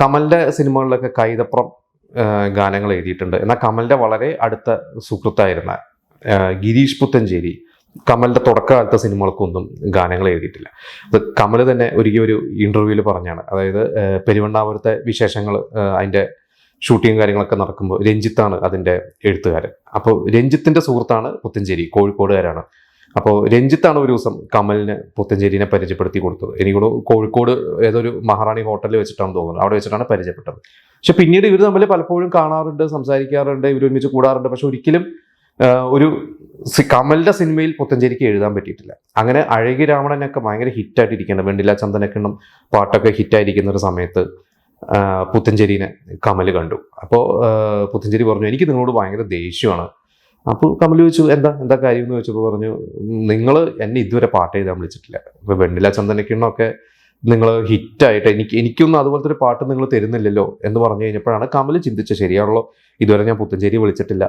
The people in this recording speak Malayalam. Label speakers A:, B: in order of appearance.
A: കമലിന്റെ സിനിമകളിലൊക്കെ കൈതപ്രം ഗാനങ്ങൾ എഴുതിയിട്ടുണ്ട്. എന്നാൽ കമലിന്റെ വളരെ അടുത്ത സുഹൃത്തായിരുന്ന ഗിരീഷ് പുത്തഞ്ചേരി കമലിന്റെ തുടക്കകാലത്തെ സിനിമകൾക്കൊന്നും ഗാനങ്ങൾ എഴുതിയിട്ടില്ല. അത് കമൽ തന്നെ ഒരു ഇന്റർവ്യൂവിൽ പറഞ്ഞാണ്. അതായത് പെരുവണ്ണാപുരത്തെ വിശേഷങ്ങൾ, അതിന്റെ ഷൂട്ടിങ് കാര്യങ്ങളൊക്കെ നടക്കുമ്പോൾ രഞ്ജിത്താണ് അതിന്റെ എഴുത്തുകാരൻ. അപ്പോൾ രഞ്ജിത്തിന്റെ സുഹൃത്താണ് പുത്തഞ്ചേരി, കോഴിക്കോടുകാരാണ്. അപ്പോൾ രഞ്ജിത്താണ് ഒരു ദിവസം കമലിന് പുത്തഞ്ചേരിനെ പരിചയപ്പെടുത്തി കൊടുത്തത്. എനിക്കോട് കോഴിക്കോട് ഏതൊരു മഹാറാണി ഹോട്ടലിൽ വെച്ചിട്ടാണ് തോന്നുന്നത്, അവിടെ വെച്ചിട്ടാണ് പരിചയപ്പെട്ടത്. പക്ഷെ പിന്നീട് ഇവർ തമ്മിൽ പലപ്പോഴും കാണാറുണ്ട്, സംസാരിക്കാറുണ്ട്, ഇവർ ഒരുമിച്ച് കൂടാറുണ്ട്. പക്ഷെ ഒരിക്കലും ഒരു കമലിന്റെ സിനിമയിൽ പുത്തഞ്ചേരിക്ക് എഴുതാൻ പറ്റിയിട്ടില്ല. അങ്ങനെ അഴകി രാവണനൊക്കെ ഭയങ്കര ഹിറ്റായിട്ടിരിക്കുകയാണ്, വെണ്ടില ചന്ദനക്കിണ്ണം പാട്ടൊക്കെ ഹിറ്റായിരിക്കുന്ന ഒരു സമയത്ത് പുത്തഞ്ചേരിനെ കമൽ കണ്ടു. അപ്പോൾ പുത്തഞ്ചേരി പറഞ്ഞു, എനിക്ക് നിങ്ങളോട് ഭയങ്കര ദേഷ്യമാണ്. അപ്പോൾ കമൽ ചോദിച്ചു, എന്താ കാര്യം എന്ന് ചോദിച്ചപ്പോൾ പറഞ്ഞു, നിങ്ങൾ എന്നെ ഇതുവരെ പാട്ട് എഴുതാൻ വിളിച്ചിട്ടില്ല. ഇപ്പോൾ വെണ്ടില ചന്ദനക്കിണ്ണമൊക്കെ നിങ്ങൾ ഹിറ്റായിട്ട് എനിക്കൊന്നും അതുപോലത്തെ ഒരു പാട്ട് നിങ്ങൾ തരുന്നില്ലല്ലോ എന്ന് പറഞ്ഞു കഴിഞ്ഞപ്പോഴാണ് കമൽ ചിന്തിച്ചത്, ശരിയാണല്ലോ, ഇതുവരെ ഞാൻ പുത്തഞ്ചേരി വിളിച്ചിട്ടില്ല,